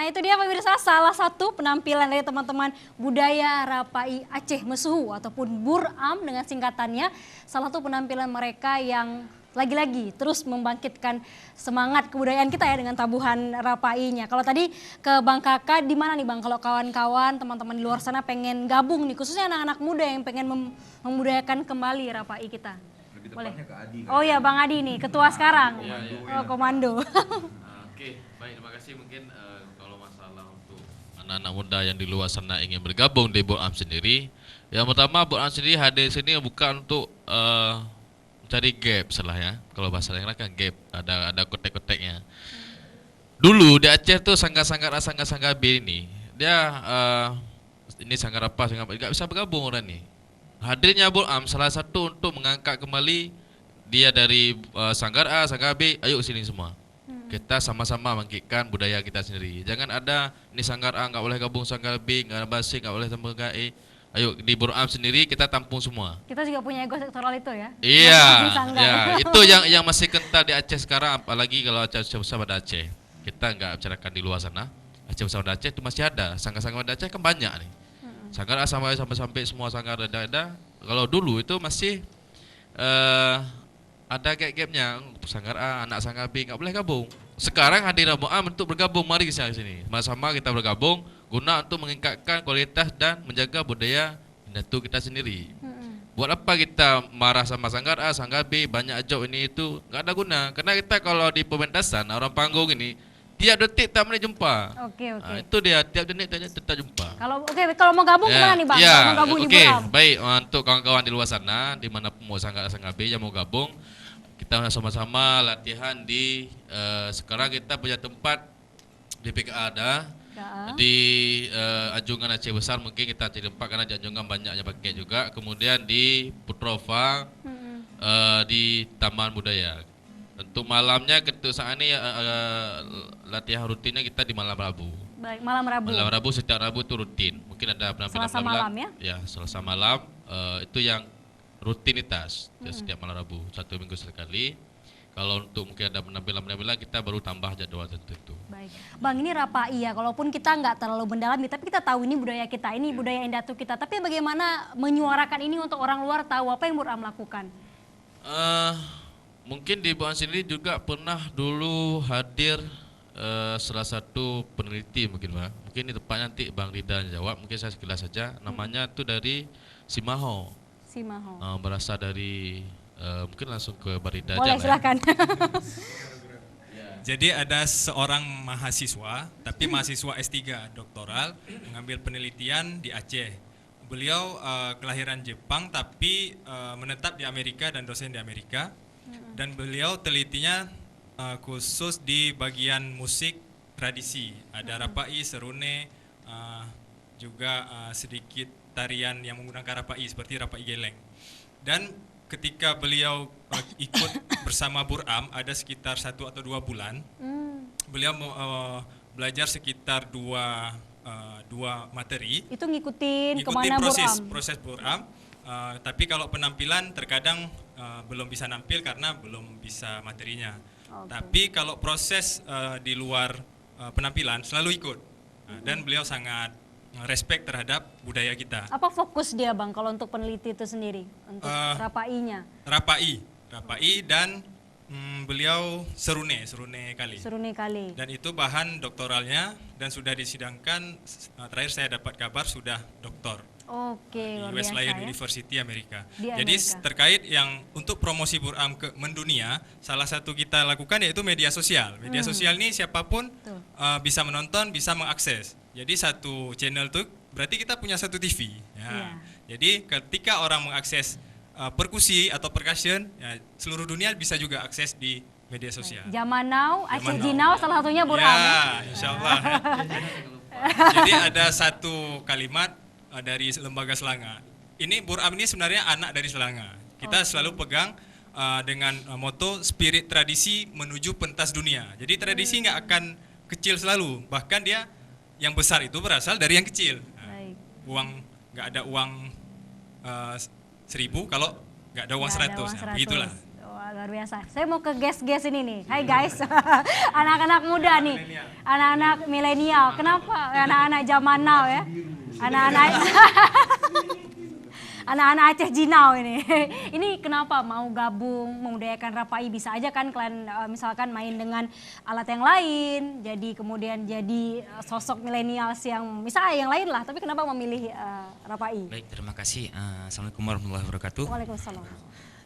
Nah itu dia pemirsa salah satu penampilan dari teman-teman budaya Rapai Aceh Mesuhu ataupun Buram dengan singkatannya. Salah satu penampilan mereka yang lagi-lagi terus membangkitkan semangat kebudayaan kita ya dengan tabuhan Rapainya. Kalau tadi ke Bang Kakak, di mana nih Bang kalau kawan-kawan teman-teman di luar sana pengen gabung nih, khususnya anak-anak muda yang pengen membudayakan kembali Rapai kita? Boleh. Ke Adi, Oh ya Bang Adi nih, ketua sekarang. Oh, komando. Oke, baik, terima kasih. Mungkin kalau masalah untuk anak-anak muda yang di luar sana ingin bergabung di Buram sendiri, yang pertama Buram sendiri hadir sini bukan untuk mencari gap salah ya. Kalau bahasa lain kan gap, ada kotek-koteknya. Dulu di Aceh tuh sanggar B ini, dia ini sanggar apa, nggak bisa bergabung orang nih. Hadirnya Buram salah satu untuk mengangkat kembali dia dari sanggar A, sanggar B, ayo sini semua. Kita sama-sama bangkitkan budaya kita sendiri. Jangan ada ini sanggar A nggak boleh gabung sanggar B, nggak basi nggak boleh tambah E. Ayo di Buram sendiri kita tampung semua. Kita juga punya ego sektoral itu ya. Iya, ya itu yang masih kental di Aceh sekarang, apalagi kalau Aceh besar pada Aceh. Kita nggak bicarakan di luar sana. Aceh besar pada Aceh itu masih ada. Sanggar-sanggar pada Aceh kan banyak nih. Sanggar A sampai semua sanggar ada. Kalau dulu itu masih ada gap-gapnya. Sanggar A, anak sanggar B nggak boleh gabung. Sekarang hadir Buram untuk bergabung, mari ke sini. Sama-sama kita bergabung guna untuk meningkatkan kualitas dan menjaga budaya Datu kita sendiri. Buat apa kita marah sama sanggar A, sanggar B, banyak job ini itu, nggak ada guna. Karena kita kalau di pementasan orang panggung ini tiap detik tak boleh jumpa. Oke. Nah, itu dia tiap detik tak jumpa. Kalau mau gabung kemana nih Bang? Kalau mau gabung di Buram. Baik, untuk kawan-kawan di luar sana, di mana mau sanggar A, sanggar B yang mau gabung, kita sama-sama latihan di sekarang kita punya tempat di PKA ada. Di Anjungan Aceh Besar mungkin kita cari tempat karena di Anjungan banyaknya pakai juga. Kemudian di Putrova di Taman Budaya. Untuk malamnya untuk saat ini latihan rutinnya kita di malam Rabu. Baik, malam Rabu. Malam Rabu setiap Rabu itu rutin. Mungkin ada penampilan Selasa malam ya? Ya, Selasa malam itu yang rutinitas setiap malam Rabu, 1 minggu sekali. Kalau untuk mungkin ada penampilan kita baru tambah jadwal tertentu. Baik, Bang ini Rapai ya, kalaupun kita nggak terlalu mendalami, tapi kita tahu ini budaya kita, ini budaya Endatu kita. Tapi bagaimana menyuarakan ini untuk orang luar tahu apa yang Buram lakukan? Mungkin di Buram sendiri juga pernah dulu hadir salah satu peneliti mungkin Bang. Mungkin di tepatnya nanti Bang Rida jawab, mungkin saya sekilas saja. Namanya itu dari Simaho. Berasal dari mungkin langsung ke Barida aja. Boleh silakan. Jadi ada seorang mahasiswa, tapi mahasiswa S3 doktoral, mengambil penelitian di Aceh. Beliau kelahiran Jepang tapi menetap di Amerika dan dosen di Amerika. Dan beliau telitinya khusus di bagian musik tradisi. Ada Rapai, Serune, juga sedikit tarian yang menggunakan Rapai seperti Rapai Geleng. Dan ketika beliau ikut bersama Buram ada sekitar 1 atau 2 bulan, beliau belajar sekitar dua materi. Itu ngikutin kemana proses Buram. Tapi kalau penampilan terkadang belum bisa nampil karena belum bisa materinya. Tapi kalau proses di luar penampilan selalu ikut. Dan beliau sangat respect terhadap budaya kita. Apa fokus dia Bang kalau untuk peneliti itu sendiri untuk Rapainya? Rapai dan beliau Serune kali. Dan itu bahan doktoralnya dan sudah disidangkan. Terakhir saya dapat kabar sudah doktor. Oke, di Wesleyan University Amerika. Jadi terkait yang untuk promosi Buram ke mendunia, salah satu kita lakukan yaitu media sosial. Media sosial ini siapapun bisa menonton, bisa mengakses. Jadi satu channel itu berarti kita punya satu TV. Ya. Jadi ketika orang mengakses perkusi atau percussion, ya, seluruh dunia bisa juga akses di media sosial. Zaman now, Aceh Jinau salah satunya Buram. Ya, insya Allah. Jadi ada satu kalimat dari Lembaga Selanga. Ini Buram ini sebenarnya anak dari Selanga. Kita selalu pegang dengan moto spirit tradisi menuju pentas dunia. Jadi tradisi nggak akan kecil selalu, bahkan dia yang besar itu berasal dari yang kecil. Uang nggak ada uang 1.000 kalau nggak ada uang 100. Nah, begitulah. luar biasa. Saya mau ke guest-guest ini nih. Hai guys, anak-anak muda nih, anak-anak milenial. Kenapa? Anak-anak zaman now ya, anak-anak anak-anak Aceh Jinau ini. Ini kenapa mau gabung membudayakan Rapai? Bisa aja kan kalian misalkan main dengan alat yang lain, jadi kemudian jadi sosok milenials yang misalnya yang lain lah. Tapi kenapa memilih Rapai? Baik, terima kasih. Assalamualaikum warahmatullahi wabarakatuh. Waalaikumsalam.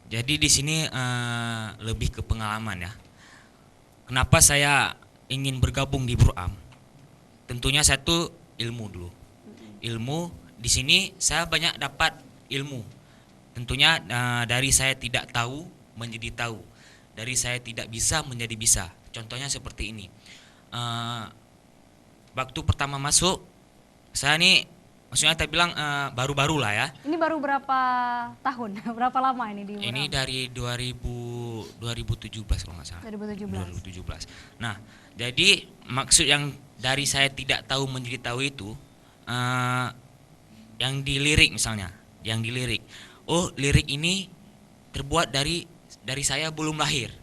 Jadi di sini lebih ke pengalaman ya. Kenapa saya ingin bergabung di Buram? Tentunya satu ilmu dulu. Ilmu di sini saya banyak dapat ilmu. Tentunya dari saya tidak tahu menjadi tahu. Dari saya tidak bisa menjadi bisa. Contohnya seperti ini. Waktu pertama masuk, saya nih maksudnya saya bilang baru-baru lah ya. Ini baru berapa tahun? Berapa lama ini di Buram? Ini dari 2017 kalau nggak salah. 2017. Nah, jadi maksud yang dari saya tidak tahu menjadi tahu itu yang dilirik misalnya, yang dilirik. Oh, lirik ini terbuat dari saya belum lahir.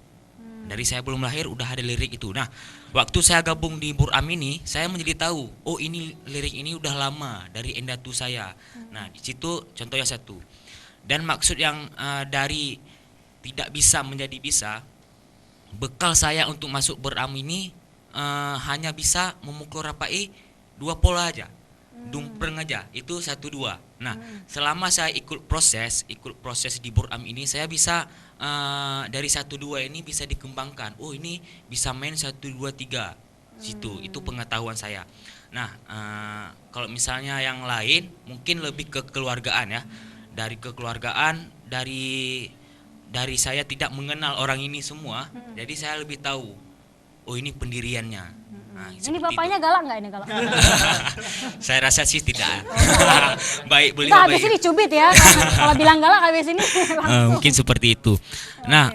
Dari saya belum lahir udah ada lirik itu. Nah, waktu saya gabung di Buram ini, saya menjadi tahu, oh ini lirik ini udah lama dari endatu saya. Nah, di situ contohnya satu. Dan maksud yang dari tidak bisa menjadi bisa, bekal saya untuk masuk Buram ini hanya bisa memukul Rapai 2 pola aja. Dumpreng aja, itu 1-2. Nah, selama saya ikut proses di Buram ini, saya bisa dari 1-2 ini bisa dikembangkan. Oh, ini bisa main 1-2-3. Situ, itu pengetahuan saya. Nah, kalau misalnya yang lain mungkin lebih ke kekeluargaan ya. Dari kekeluargaan, dari saya tidak mengenal orang ini semua, jadi saya lebih tahu. Oh, ini pendiriannya. Nah, Ini bapaknya galak nggak ini galak? saya rasa sih tidak. Baik, beliau Kita habis baik. ini cubit ya. Kalau bilang galak habis ini langsung. Mungkin seperti itu. Nah,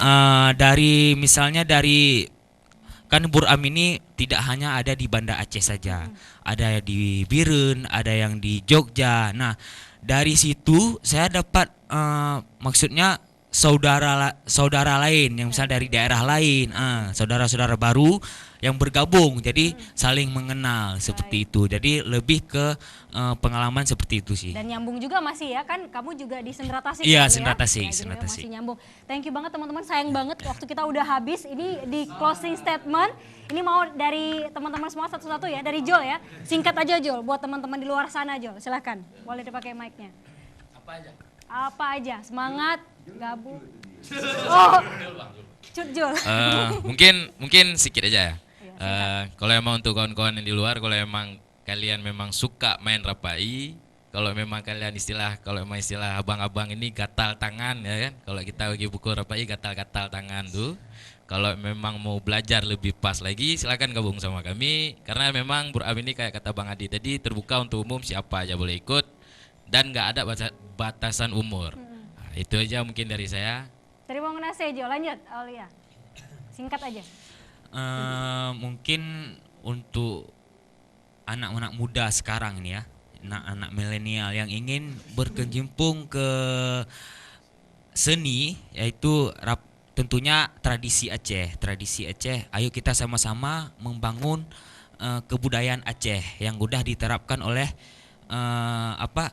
dari misalnya dari kan Buram ini tidak hanya ada di Banda Aceh saja, ada di Biren, ada yang di Jogja. Nah, dari situ saya dapat maksudnya saudara lain yang misalnya dari daerah lain, saudara-saudara baru yang bergabung, jadi saling mengenal seperti itu. Jadi lebih ke pengalaman seperti itu sih. Dan nyambung juga masih ya kan, kamu juga di Sendera Tasik. Iya, kali Sendera ya? Tasik, Ya, jadi Sendera Tasik. masih nyambung. Thank you banget teman-teman, sayang banget waktu kita udah habis. Ini di closing statement, ini mau dari teman-teman semua satu-satu ya, dari Jol ya. Singkat aja Jol, buat teman-teman di luar sana Jol, silahkan. Boleh dipakai mic-nya. Apa aja, semangat, gabung. Oh, cut Jol. Mungkin sedikit aja ya. Kalau emang untuk kawan-kawan yang di luar, kalau emang kalian memang suka main Rapai, kalau memang kalian kalau emang istilah abang-abang ini gatal tangan ya kan, kalau kita bagi buku Rapai gatal-gatal tangan tuh. Kalau memang mau belajar lebih pas lagi, silakan gabung sama kami, karena memang Buram ini kayak kata Bang Adi tadi, terbuka untuk umum, siapa aja boleh ikut dan nggak ada batasan umur. Nah, itu aja mungkin dari saya. Terima kasih Jol, lanjut Aulia. Singkat aja. Mungkin untuk anak-anak muda sekarang ini ya, anak-anak milenial yang ingin berkecimpung ke seni, yaitu tentunya tradisi Aceh. Ayo kita sama-sama membangun kebudayaan Aceh yang udah diterapkan oleh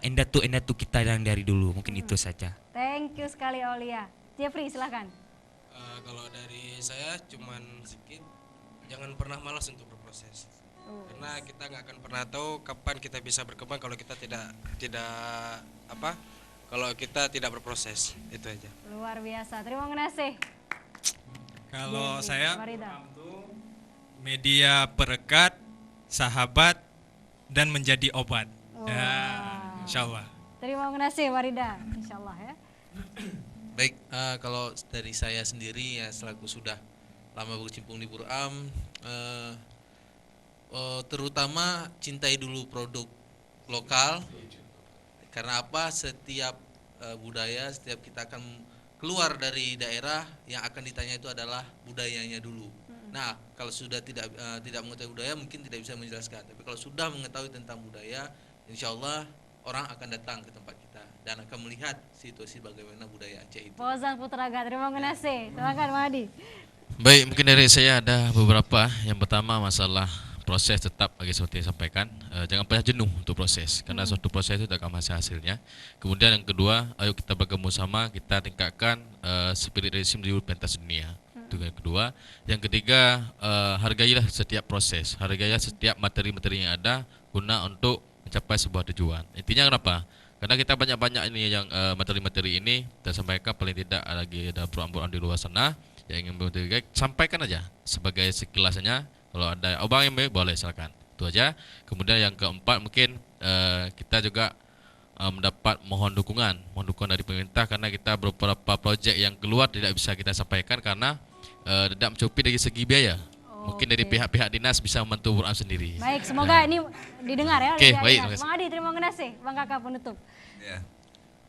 endatu kita yang dari dulu. Mungkin itu saja. Thank you sekali Aulia. Jeffrey silahkan. Kalau dari saya cuman sedikit, jangan pernah malas untuk berproses. Karena kita nggak akan pernah tahu kapan kita bisa berkembang kalau kita kalau kita tidak berproses. Itu aja. Luar biasa. Terima kasih. Kalau Jeffrey, saya Farida. media perekat, sahabat, dan menjadi obat. Wah. Ya, insya Allah. Terima kasih Warida. Insyaallah ya. Baik, kalau dari saya sendiri ya selaku sudah lama berkecimpung di Buram, terutama cintai dulu produk lokal. Karena apa? Setiap budaya, setiap kita akan keluar dari daerah, yang akan ditanya itu adalah budayanya dulu. Nah, kalau sudah tidak mengetahui budaya mungkin tidak bisa menjelaskan. Tapi kalau sudah mengetahui tentang budaya, insya Allah orang akan datang ke tempat kita dan akan melihat situasi bagaimana budaya Aceh itu. Fauzan Putraga, terima kasih. Silakan Mahdi. Baik, mungkin dari saya ada beberapa. Yang pertama masalah proses tetap bagi seperti yang sampaikan, jangan pernah jenuh untuk proses karena suatu proses itu akan hasilnya. Kemudian yang kedua, ayo kita bergabung sama, kita tingkatkan spirit racing di pentas dunia. Itu yang kedua. Yang ketiga, hargailah setiap proses, hargailah setiap materi-materi yang ada guna untuk mencapai sebuah tujuan. Intinya kenapa? Karena kita banyak-banyak ini yang materi-materi ini kita sampaikan, paling tidak lagi ada buruan-buruan di luar sana yang ingin bertiga, sampaikan aja sebagai sekilasnya. Kalau ada obang yang boleh silakan. Itu aja. Kemudian yang keempat mungkin kita juga mendapat mohon dukungan dari pemerintah karena kita beberapa proyek yang keluar tidak bisa kita sampaikan karena tidak mencukupi dari segi biaya. Mungkin dari pihak-pihak dinas bisa membantu Buram sendiri. Baik, semoga ini didengar ya. Oke, baik, terima kasih. Bang Adi, terima kasih. Bang Kakak penutup. Ya.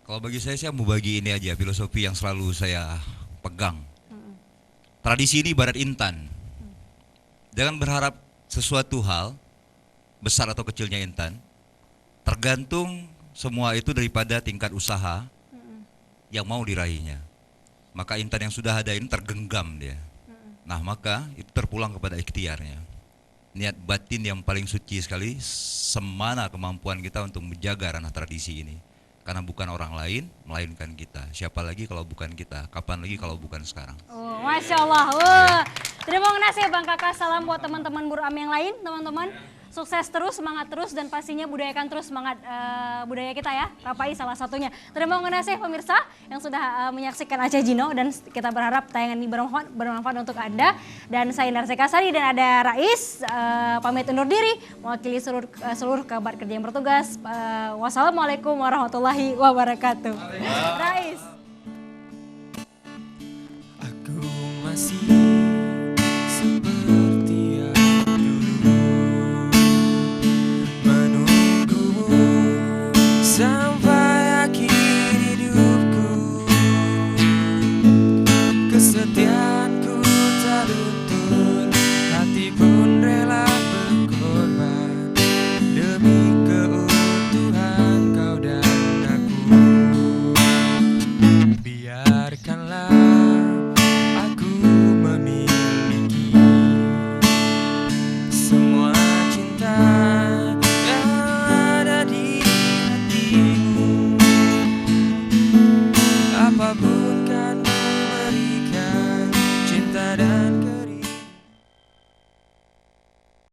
Kalau bagi saya mau bagi ini aja filosofi yang selalu saya pegang. Tradisi ini ibarat intan. Jangan berharap sesuatu hal besar atau kecilnya intan. Tergantung semua itu daripada tingkat usaha yang mau diraihnya. Maka intan yang sudah ada ini tergenggam dia. Nah, maka itu terpulang kepada ikhtiarnya. Niat batin yang paling suci sekali, semana kemampuan kita untuk menjaga ranah tradisi ini. Karena bukan orang lain, melainkan kita. Siapa lagi kalau bukan kita? Kapan lagi kalau bukan sekarang? Oh, Masya Allah. Terima kasih Bang Kakak. Salam buat teman-teman Buram yang lain, teman-teman. Sukses terus, semangat terus, dan pastinya budayakan terus semangat budaya kita ya. Rapai salah satunya. Terima kasih pemirsa yang sudah menyaksikan Aceh Jino, dan kita berharap tayangan ini bermanfaat untuk Anda. Dan saya Narsi Kasari dan ada Rais pamit undur diri mewakili seluruh kabar kerja yang bertugas. Wassalamualaikum warahmatullahi wabarakatuh. Rais.